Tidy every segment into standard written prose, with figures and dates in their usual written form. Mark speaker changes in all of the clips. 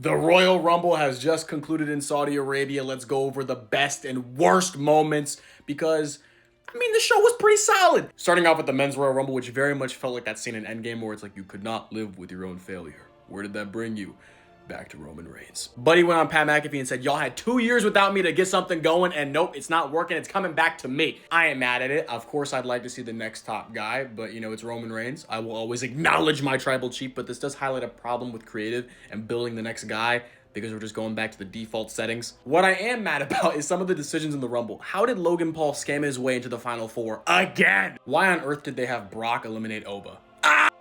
Speaker 1: The Royal Rumble has just concluded in Saudi Arabia. Let's go over the best and worst moments because, I mean, the show was pretty solid. Starting off with the Men's Royal Rumble, which very much felt like that scene in Endgame where it's like, you could not live with your own failure. Where did that bring you? Back to Roman Reigns. Buddy went on Pat McAfee and said, y'all had 2 years without me to get something going, and nope, it's not working. It's coming back to me. I ain't mad at it. Of course, I'd like to see the next top guy, but you know, it's Roman Reigns. I will always acknowledge my tribal chief, but this does highlight a problem with creative and building the next guy because we're just going back to the default settings. What I am mad about is some of the decisions in the Rumble. How did Logan Paul scam his way into the Final Four again? Why on earth did they have Brock eliminate Oba?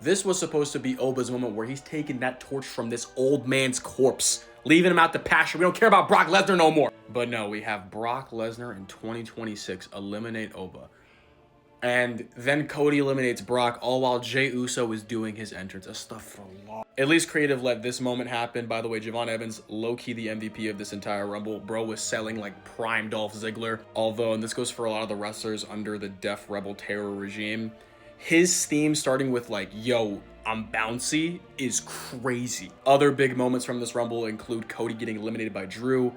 Speaker 1: This was supposed to be Oba's moment where he's taking that torch from this old man's corpse, leaving him out to pasture. We don't care about Brock Lesnar no more. But no, we have Brock Lesnar in 2026 eliminate Oba. And then Cody eliminates Brock, all while Jey Uso is doing his entrance. Astaghfirullah. At least creative let this moment happen. By the way, Javon Evans, low-key the MVP of this entire Rumble. Bro was selling like prime Dolph Ziggler. Although, and this goes for a lot of the wrestlers under the Def Rebel Terror regime, his theme starting with like, yo, I'm bouncy is crazy. Other big moments from this Rumble include Cody getting eliminated by Drew.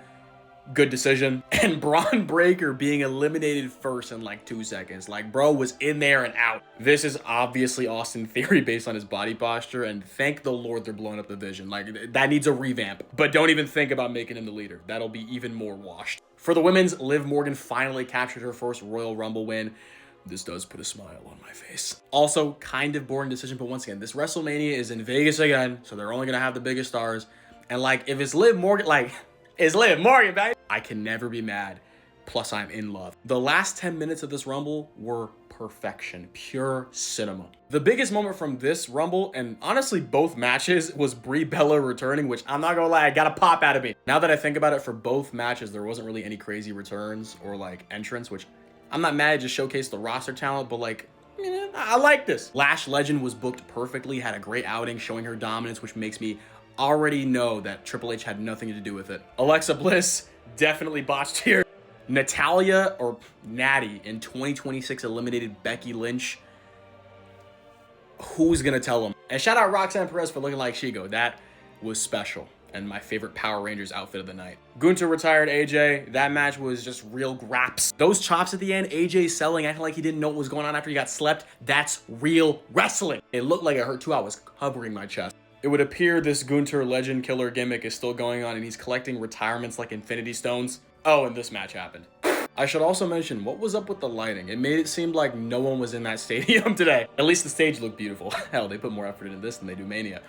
Speaker 1: Good decision. And Braun Breaker being eliminated first in like 2 seconds. Like, bro was in there and out. This is obviously Austin Theory based on his body posture. And thank the Lord they're blowing up the Vision. Like, that needs a revamp. But don't even think about making him the leader. That'll be even more washed. For the women's, Liv Morgan finally captured her first Royal Rumble win. This does put a smile on my face. Also, kind of boring decision, but once again, this WrestleMania is in Vegas again, so they're only gonna have the biggest stars. And like, if it's Liv Morgan, like, it's Liv Morgan, baby. I can never be mad. Plus, I'm in love. The last 10 minutes of this Rumble were perfection, pure cinema. The biggest moment from this Rumble, and honestly both matches, was Brie Bella returning, which I'm not gonna lie, got a pop out of me. Now that I think about it, for both matches, there wasn't really any crazy returns or like entrance, which I'm not mad, just showcase the roster talent, but like, I like this. Lash Legend was booked perfectly, had a great outing showing her dominance, which makes me already know that Triple H had nothing to do with it. Alexa Bliss, definitely botched here. Natalia, or Natty, in 2026 eliminated Becky Lynch. Who's gonna tell them? And shout out Roxanne Perez for looking like Shigo. That was special. And my favorite Power Rangers outfit of the night. Gunther retired AJ. That match was just real graps. Those chops at the end, AJ selling, acting like he didn't know what was going on after he got slept. That's real wrestling. It looked like it hurt too. I was covering my chest. It would appear this Gunther Legend Killer gimmick is still going on and he's collecting retirements like Infinity Stones. Oh, and this match happened. I should also mention, what was up with the lighting? It made it seem like no one was in that stadium today. At least the stage looked beautiful. Hell, they put more effort into this than they do Mania.